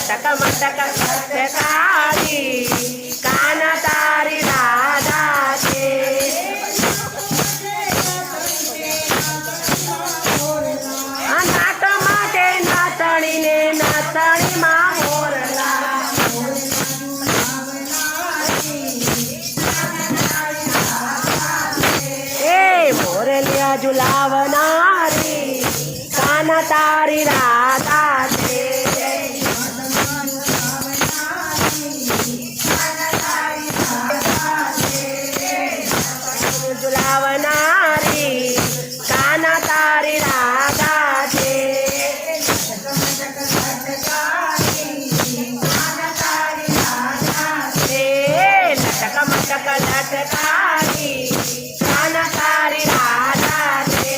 લટક મટક લટકારી કાના તારી રાધા છે નાટ માટે નાતણીને નાતણીમાં મોરલા એ મોરલિયા ઝુલાવનારી કાના તારી રાધા છે ઝુલાવનારી કાના તારી રાધા છે લટક મટક લટકારી કાના તારી રાધા છે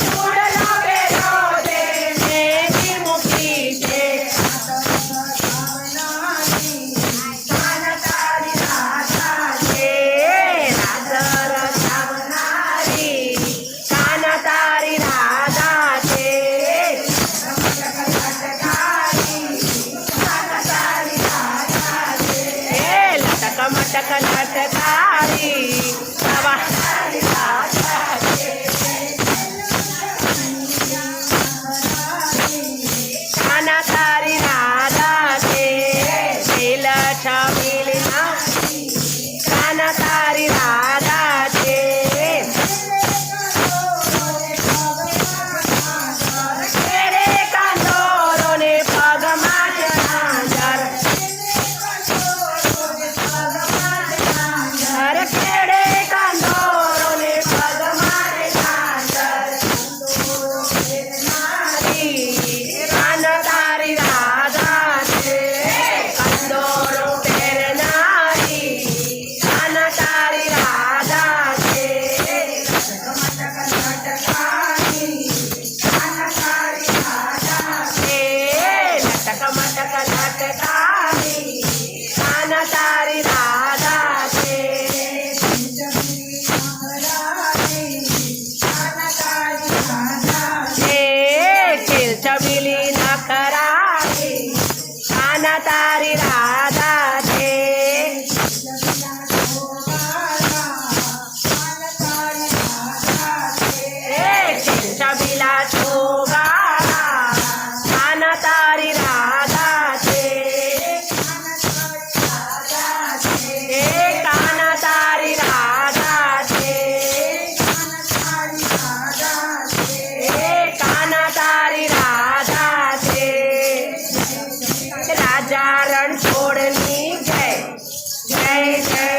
ચૂડલો પહેરો દે મેથી મૂકી છે કાના તારી રાધા છે રાધર સાવનારી કાના તારી રાધા છે લટક મટક લટકારી કાના તારી રાધા છે દિલ છબીલના કાના તારી રાધા છે કેરે કાંદોરો ને પગમાં ઝાંઝર કેડે કાંદોરો ને પગમાં ઝાંઝર કાના તારી રાધા છે કંદોરો પહેરનારી કાના તારી રાધા છે લટક મટક લટકારી કાના તારી રાધા છે ચીલચબીલી નખરારી કાના તારી રાધા છે ચીલચબીલા છોગારા કાના તારી રાધા છે કાના તારી રાધા છે કાના તારી રાધા છે રાજા રણછોડની જય જય જય